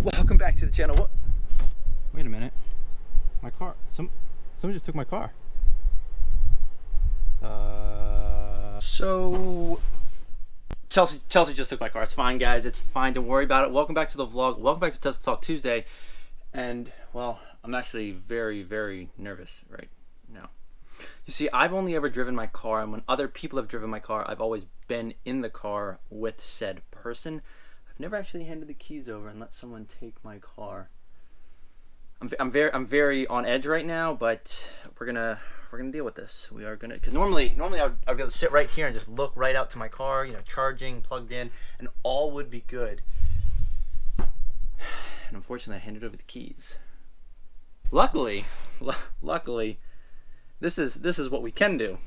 Welcome back to the channel. What? Wait a minute. My car. Someone just took my car. So Chelsea just took my car. It's fine, guys. It's fine. Don't worry about it. Welcome back to the vlog. Welcome back to Tesla Talk Tuesday. And well, I'm actually very, very nervous right now. You see, I've only ever driven my car, and when other people have driven my car, I've always been in the car with said person. I've never actually handed the keys over and let someone take my car. I'm very on edge right now, but we're gonna deal with this. We are gonna, because normally I'd be able to sit right here and just look right out to my car, charging, plugged in, and all would be good. And unfortunately, I handed over the keys. Luckily, this is what we can do.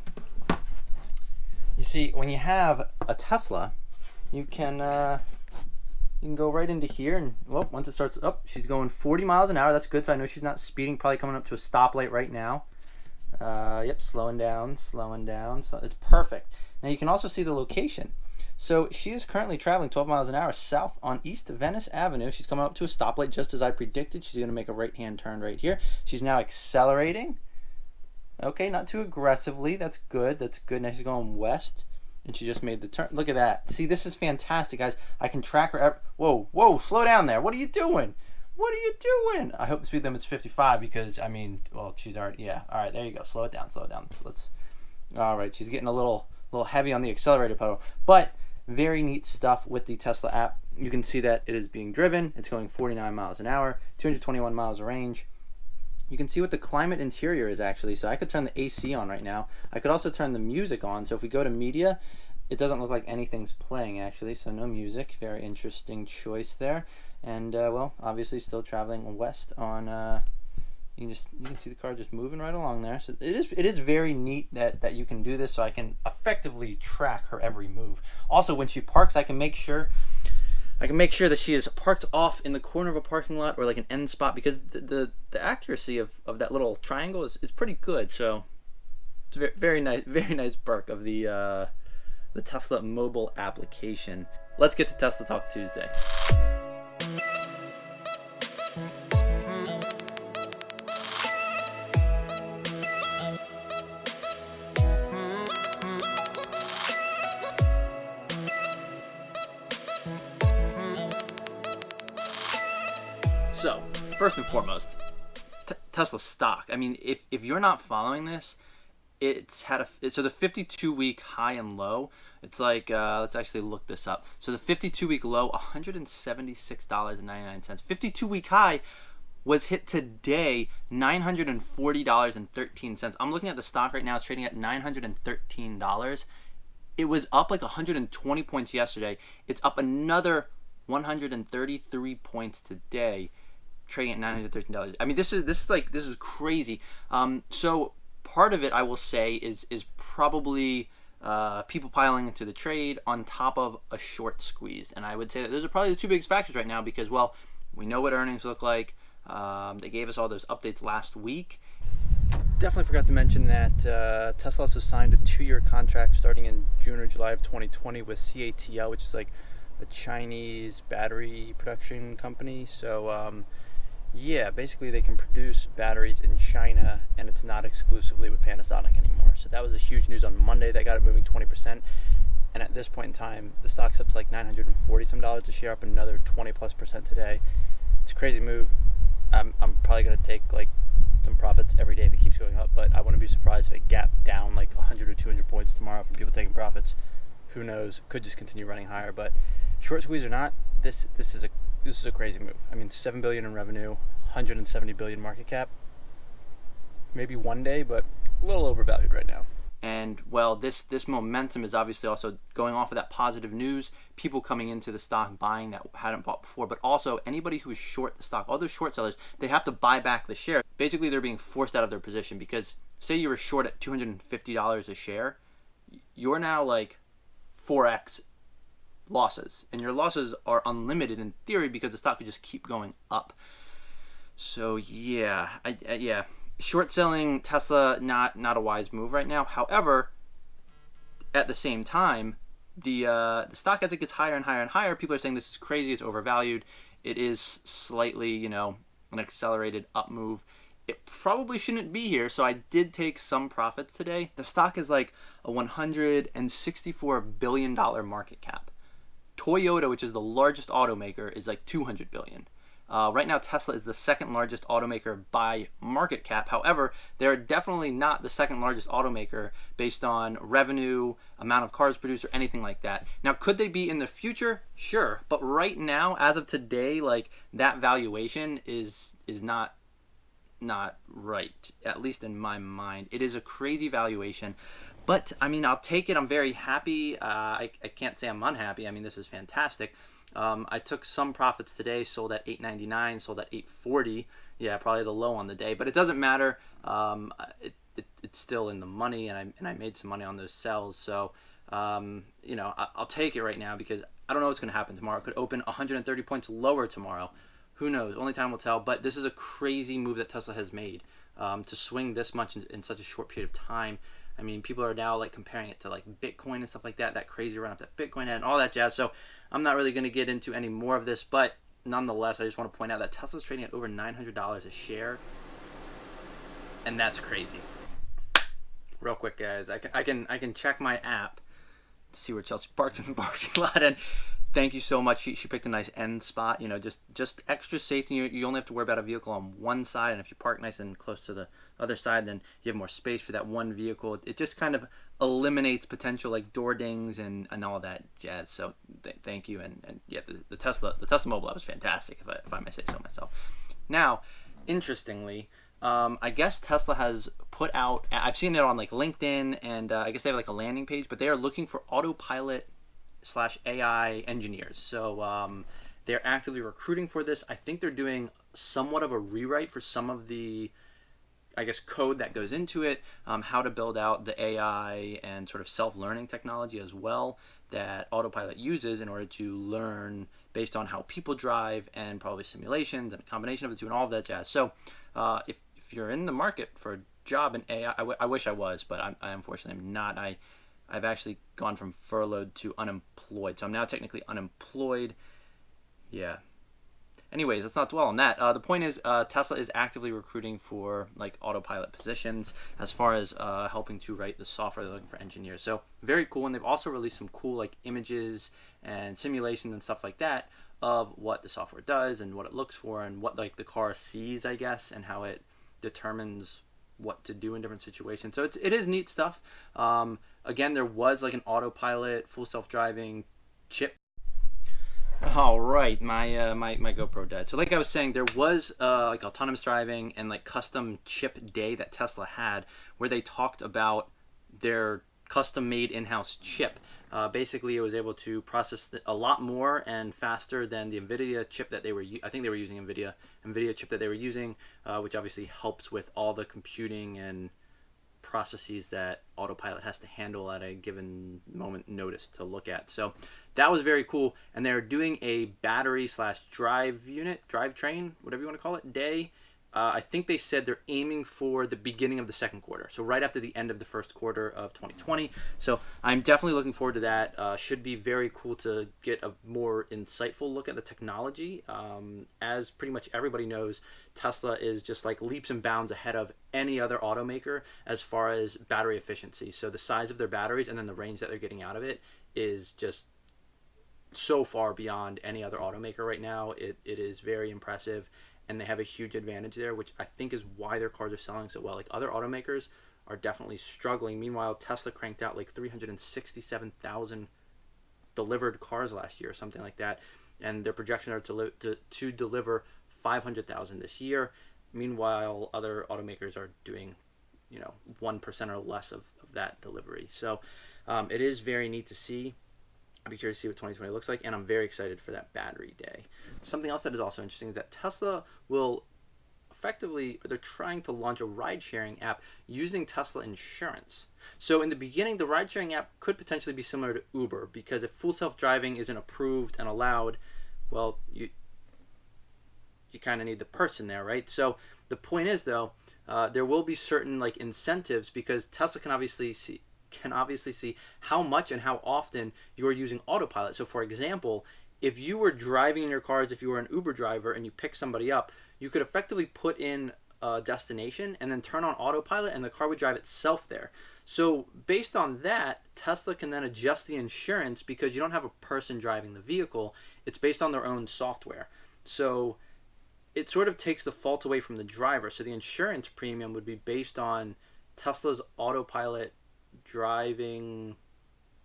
You see, when you have a Tesla, you can go right into here, and well, once it starts up, she's going 40 miles an hour. That's good, so I know she's not speeding. Probably coming up to a stoplight right now. Yep, slowing down. So it's perfect. Now you can also see the location. So she is currently traveling 12 miles an hour south on East Venice Avenue. She's coming up to a stoplight just as I predicted. She's going to make a right-hand turn right here. She's now accelerating. Okay, not too aggressively. That's good. Now she's going west, and she just made the turn. Look at that. See, this is fantastic, guys. I can track her. Whoa, slow down there. What are you doing? I hope the speed limit's 55 because, I mean, well, she's already, yeah. All right, there you go. Slow it down. All right, she's getting a little heavy on the accelerator pedal, but very neat stuff with the Tesla app. You can see that it is being driven. It's going 49 miles an hour, 221 miles of range. You can see what the climate interior is actually. So I could turn the AC on right now. I could also turn the music on. So if we go to media, it doesn't look like anything's playing actually. So no music. Very interesting choice there. And well, obviously still traveling west on. You can see the car just moving right along there. So it is very neat that you can do this. So I can effectively track her every move. Also, when she parks, I can make sure that she is parked off in the corner of a parking lot or like an end spot, because the accuracy of that little triangle is pretty good. So it's a very nice perk of the Tesla mobile application. Let's get to Tesla Talk Tuesday. So, first and foremost, Tesla stock. I mean, if you're not following this, it's had so the 52-week high and low. It's like let's actually look this up. So the 52-week low, $176.99. 52-week high was hit today, $940.13. I'm looking at the stock right now. It's trading at $913. It was up like 120 points yesterday. It's up another 133 points today, trading at $913. I mean, this is crazy. So part of it, I will say, is probably people piling into the trade on top of a short squeeze. And I would say that those are probably the two biggest factors right now, because, well, we know what earnings look like. They gave us all those updates last week. Definitely forgot to mention that Tesla also signed a 2-year contract starting in June or July of 2020 with CATL, which is like a Chinese battery production company. So yeah, basically they can produce batteries in China, and it's not exclusively with Panasonic anymore. So that was a huge news on Monday. That got it moving 20%, and at this point in time, the stock's up to like $940 some a share, up another 20+% today. It's a crazy move. I'm probably gonna take like some profits every day if it keeps going up, but I wouldn't be surprised if it gapped down like 100 or 200 points tomorrow from people taking profits. Who knows? Could just continue running higher, but short squeeze or not, this is a crazy move. I mean, $7 billion in revenue, $170 billion market cap. Maybe one day, but a little overvalued right now. And well, this momentum is obviously also going off of that positive news. People coming into the stock buying that hadn't bought before, but also anybody who is short the stock, all those short sellers, they have to buy back the share. Basically, they're being forced out of their position, because say you were short at $250 a share, you're now like 4x losses, and your losses are unlimited in theory because the stock could just keep going up. So yeah, yeah, short selling Tesla, not a wise move right now. However, at the same time, the stock, as it gets higher and higher and higher, people are saying this is crazy, it's overvalued. it is slightly, you know, an accelerated up move. It probably shouldn't be here, so I did take some profits today. The stock is like a $164 billion market cap. Toyota, which is the largest automaker, is like $200 billion. Right now, Tesla is the second largest automaker by market cap. However, they're definitely not the second largest automaker based on revenue, amount of cars produced, or anything like that. Now, could they be in the future? Sure. But right now, as of today, like that valuation is not right, at least in my mind. It is a crazy valuation. But, I mean, I'll take it. I'm very happy. I can't say I'm unhappy. I mean, this is fantastic. I took some profits today, sold at $8.99, sold at $8.40. Yeah, probably the low on the day, but it doesn't matter. It's still in the money, and I made some money on those sells. So, you know, I'll take it right now because I don't know what's going to happen tomorrow. It could open 130 points lower tomorrow. Who knows? Only time will tell. But this is a crazy move that Tesla has made to swing this much in such a short period of time. I mean, people are now like comparing it to like Bitcoin and stuff like that, that crazy run up that Bitcoin had and all that jazz. So I'm not really going to get into any more of this, but nonetheless, I just want to point out that Tesla's trading at over $900 a share, and that's crazy. Real quick, guys, I can check my app to see where Chelsea parks in the parking lot, and thank you so much. She picked a nice end spot, you know, just extra safety. You only have to worry about a vehicle on one side, and if you park nice and close to the other side, then you have more space for that one vehicle. It just kind of eliminates potential like door dings and all that jazz. So thank you, and yeah, the Tesla mobile app is fantastic, if I may say so myself. Now, interestingly, I guess Tesla has put out, I've seen it on like LinkedIn, and I guess they have like a landing page, but they are looking for Autopilot / AI engineers. So they're actively recruiting for this. I think they're doing somewhat of a rewrite for some of the, I guess, code that goes into it, how to build out the AI and sort of self-learning technology as well that Autopilot uses in order to learn based on how people drive and probably simulations and a combination of the two and all of that jazz. So if you're in the market for a job in AI, I wish I was, but I unfortunately am not. I've actually gone from furloughed to unemployed. So I'm now technically unemployed. Yeah. Anyways, let's not dwell on that. The point is, Tesla is actively recruiting for like Autopilot positions as far as helping to write the software. They're looking for engineers. So very cool. And they've also released some cool like images and simulations and stuff like that of what the software does and what it looks for and what like the car sees, I guess, and how it determines what to do in different situations. So it is neat stuff. Again, there was like an Autopilot full self-driving chip. All right, my my GoPro died. So like I was saying, there was like autonomous driving and like custom chip day that Tesla had, where they talked about their custom-made in-house chip. Basically, it was able to process a lot more and faster than the NVIDIA chip that they were. I think they were using NVIDIA chip that they were using, which obviously helps with all the computing and processes that Autopilot has to handle at a given moment notice to look at. So that was very cool. And they're doing a battery / drivetrain, whatever you want to call it, day. I think they said they're aiming for the beginning of the second quarter. So right after the end of the first quarter of 2020. So I'm definitely looking forward to that. Should be very cool to get a more insightful look at the technology. As pretty much everybody knows, Tesla is just like leaps and bounds ahead of any other automaker as far as battery efficiency. So the size of their batteries and then the range that they're getting out of it is just so far beyond any other automaker right now. It is very impressive. And they have a huge advantage there, which I think is why their cars are selling so well. Like other automakers are definitely struggling. Meanwhile, Tesla cranked out like 367,000 delivered cars last year or something like that. And their projections are to deliver 500,000 this year. Meanwhile, other automakers are doing, 1% or less of that delivery. So it is very neat to see. I'll be curious to see what 2020 looks like, and I'm very excited for that battery day. Something else that is also interesting is that Tesla will they're trying to launch a ride-sharing app using Tesla insurance. So in the beginning, the ride-sharing app could potentially be similar to Uber, because if full self-driving isn't approved and allowed, well, you kind of need the person there, right? So the point is, though, there will be certain like incentives, because Tesla can obviously see how much and how often you are using Autopilot. So for example, if you were driving in your cars, if you were an Uber driver and you pick somebody up, you could effectively put in a destination and then turn on autopilot and the car would drive itself there. So based on that, Tesla can then adjust the insurance because you don't have a person driving the vehicle. It's based on their own software. So it sort of takes the fault away from the driver. So the insurance premium would be based on Tesla's autopilot driving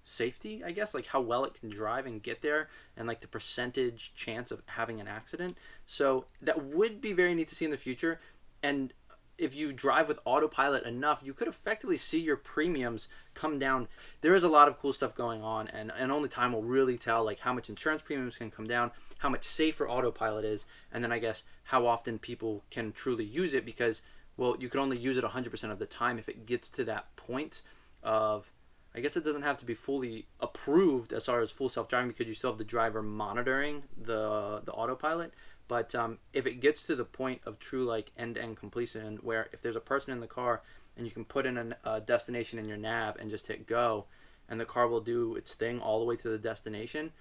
safety, I guess, like how well it can drive and get there, and like the percentage chance of having an accident. So that would be very neat to see in the future. And if you drive with autopilot enough, you could effectively see your premiums come down. There is a lot of cool stuff going on, and only time will really tell like how much insurance premiums can come down, how much safer autopilot is, and then I guess how often people can truly use it, because well, you can only use it 100% of the time. If it gets to that point of, I guess it doesn't have to be fully approved as far as full self-driving, because you still have the driver monitoring the autopilot. But if it gets to the point of true like end-to-end completion, where if there's a person in the car and you can put in a destination in your nav and just hit go, and the car will do its thing all the way to the destination,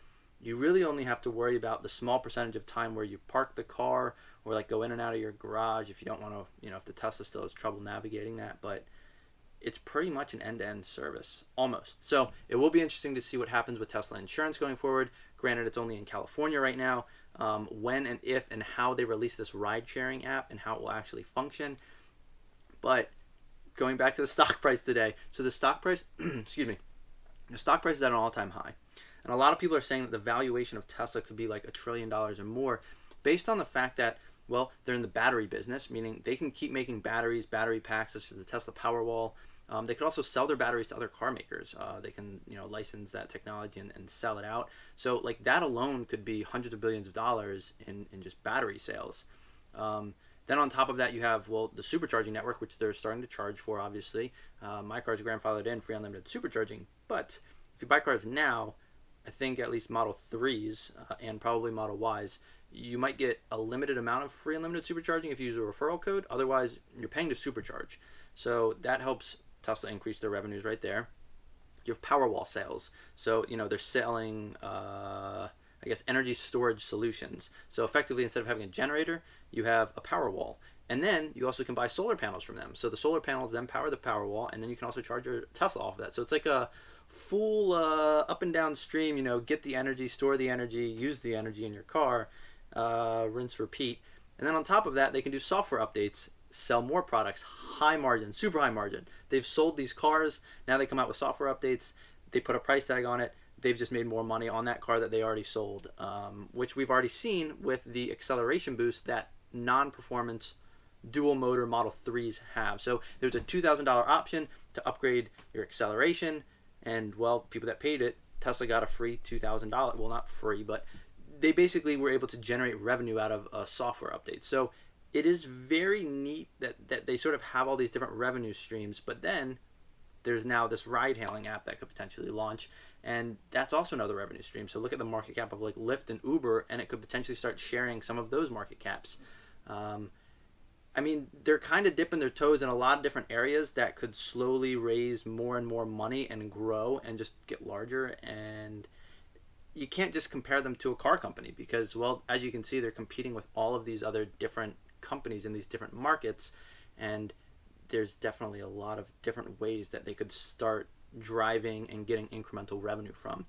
you really only have to worry about the small percentage of time where you park the car or like go in and out of your garage if you don't want to, if the Tesla still has trouble navigating that. But it's pretty much an end-to-end service, almost. So it will be interesting to see what happens with Tesla insurance going forward. Granted, it's only in California right now. When and if and how they release this ride-sharing app and how it will actually function. But going back to the stock price today, so the stock price, excuse me, the stock price is at an all-time high. And a lot of people are saying that the valuation of Tesla could be like $1 trillion or more, based on the fact that, well, they're in the battery business, meaning they can keep making batteries, battery packs, such as the Tesla Powerwall. They could also sell their batteries to other car makers. They can, license that technology and sell it out. So, like, that alone could be hundreds of billions of dollars in just battery sales. Then on top of that, you have, well, the supercharging network, which they're starting to charge for, obviously. My car's grandfathered in, free unlimited supercharging. But if you buy cars now, I think at least Model 3s and probably Model Ys, you might get a limited amount of free unlimited supercharging if you use a referral code. Otherwise, you're paying to supercharge. So that helps Tesla increase their revenues right there. You have Powerwall sales. So, they're selling, energy storage solutions. So effectively, instead of having a generator, you have a Powerwall. And then you also can buy solar panels from them. So the solar panels then power the Powerwall, and then you can also charge your Tesla off of that. So it's like a full up and down stream, get the energy, store the energy, use the energy in your car, rinse, repeat. And then on top of that, they can do software updates, sell more products, high margin, super high margin. They've sold these cars. Now they come out with software updates. They put a price tag on it. They've just made more money on that car that they already sold, which we've already seen with the acceleration boost that non-performance dual motor Model 3s have. So there's a $2,000 option to upgrade your acceleration. And, well, people that paid it, Tesla got a free $2,000. Well, not free, but they basically were able to generate revenue out of a software update. So it is very neat that they sort of have all these different revenue streams. But then there's now this ride-hailing app that could potentially launch. And that's also another revenue stream. So look at the market cap of like Lyft and Uber, and it could potentially start sharing some of those market caps. They're kind of dipping their toes in a lot of different areas that could slowly raise more and more money and grow and just get larger. And you can't just compare them to a car company because, well, as you can see, they're competing with all of these other different companies in these different markets. And there's definitely a lot of different ways that they could start driving and getting incremental revenue from.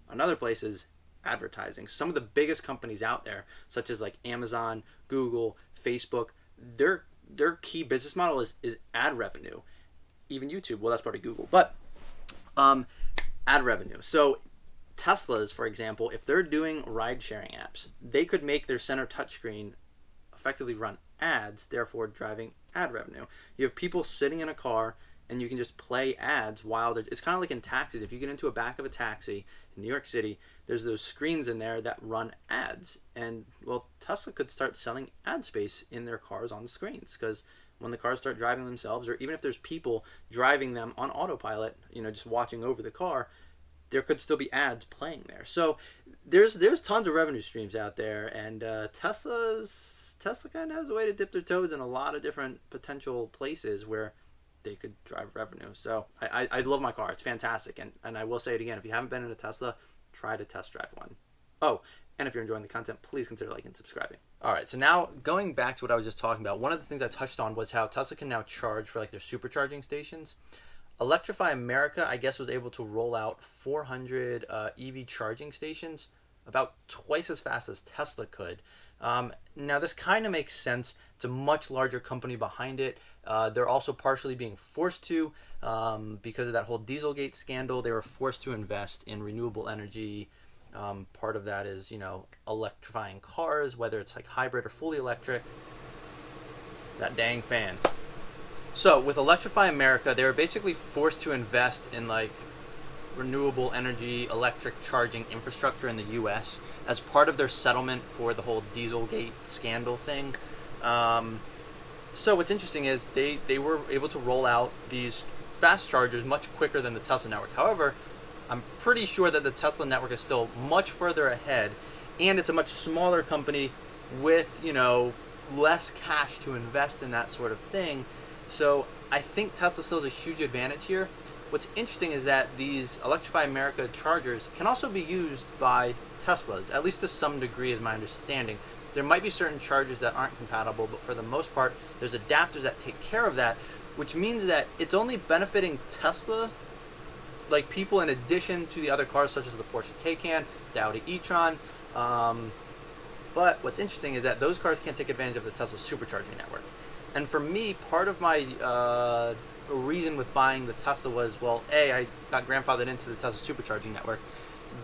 Another place is advertising. Some of the biggest companies out there, such as like Amazon, Google, Facebook, their key business model is ad revenue. Even YouTube, well, that's part of Google, but ad revenue. So Teslas, for example, if they're doing ride-sharing apps, they could make their center touchscreen effectively run ads, therefore driving ad revenue. You have people sitting in a car and you can just play ads while they're, it's kind of like in taxis. If you get into a back of a taxi in New York City, there's those screens in there that run ads. And, well, Tesla could start selling ad space in their cars on the screens, because when the cars start driving themselves, or even if there's people driving them on autopilot, just watching over the car, there could still be ads playing there. So there's tons of revenue streams out there, and Tesla kind of has a way to dip their toes in a lot of different potential places where they could drive revenue. So I love my car. It's fantastic. And I will say it again, if you haven't been in a Tesla, try to test drive one. Oh, And if you're enjoying the content, please consider liking and subscribing. All right, so now going back to what I was just talking about, one of the things I touched on was how Tesla can now charge for like their supercharging stations. Electrify America, I guess, was able to roll out 400 EV charging stations, about twice as fast as Tesla could. Now, this kind of makes sense. It's a much larger company behind it. They're also partially being forced to, because of that whole Dieselgate scandal. They were forced to invest in renewable energy. Part of that is, electrifying cars, whether it's like hybrid or fully electric. That dang fan. So with Electrify America, they were basically forced to invest in like renewable energy, electric charging infrastructure in the U.S. as part of their settlement for the whole Dieselgate scandal thing. So what's interesting is they were able to roll out these fast chargers much quicker than the Tesla network. However, I'm pretty sure that the Tesla network is still much further ahead, and it's a much smaller company with, less cash to invest in that sort of thing. So I think Tesla still has a huge advantage here. What's interesting is that these Electrify America chargers can also be used by Teslas, at least to some degree is my understanding. There might be certain chargers that aren't compatible, but for the most part, there's adapters that take care of that, which means that it's only benefiting Tesla, like people in addition to the other cars such as the Porsche Taycan, the Audi e-tron. But what's interesting is that those cars can't take advantage of the Tesla supercharging network. And for me, part of my reason with buying the Tesla was, well, A, I got grandfathered into the Tesla supercharging network.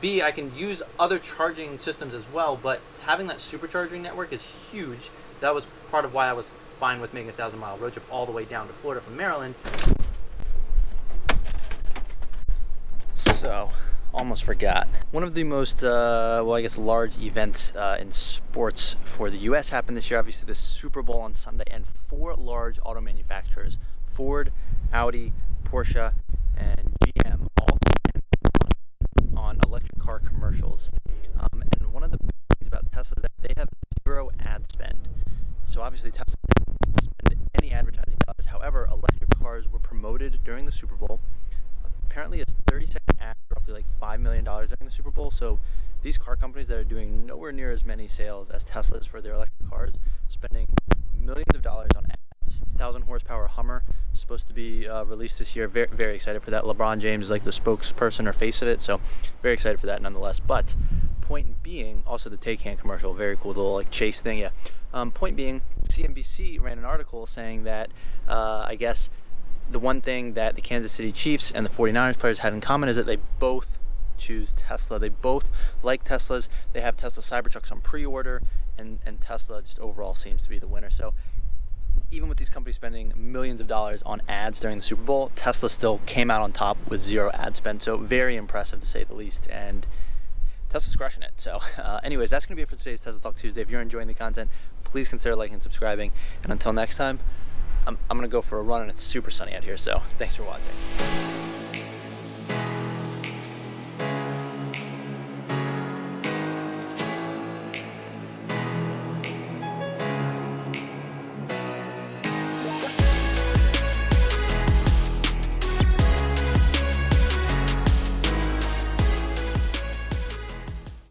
B, I can use other charging systems as well, but having that supercharging network is huge. That was part of why I was fine with making a 1,000-mile road trip all the way down to Florida from Maryland. So, almost forgot. One of the most, large events in sports for the U.S. happened this year. Obviously, the Super Bowl on Sunday, and 4 large auto manufacturers, Ford, Audi, Porsche, and GM, all spent on electric car commercials. And one of the things about Tesla is that they have 0 ad spend. So obviously, Tesla didn't spend any advertising dollars. However, electric cars were promoted during the Super Bowl. Apparently, it's 30-second ad, roughly like $5 million during the Super Bowl. So these car companies that are doing nowhere near as many sales as Teslas for their electric cars, spending millions of dollars on ads. 1,000 horsepower Hummer supposed to be released this year. Very, very excited for that. LeBron James is like the spokesperson or face of it, so very excited for that nonetheless. But point being, also the Taycan commercial, very cool, the little like chase thing. Yeah. Point being, CNBC ran an article saying that I guess the one thing that the Kansas City Chiefs and the 49ers players had in common is that they both choose Tesla. They both like Teslas. They have Tesla Cybertrucks on pre-order, and Tesla just overall seems to be the winner. So even with these companies spending millions of dollars on ads during the Super Bowl, Tesla still came out on top with 0 ad spend. So very impressive to say the least. And Tesla's crushing it. So anyways, that's going to be it for today's Tesla Talk Tuesday. If you're enjoying the content, please consider liking and subscribing. And until next time, I'm going to go for a run, and it's super sunny out here. So thanks for watching.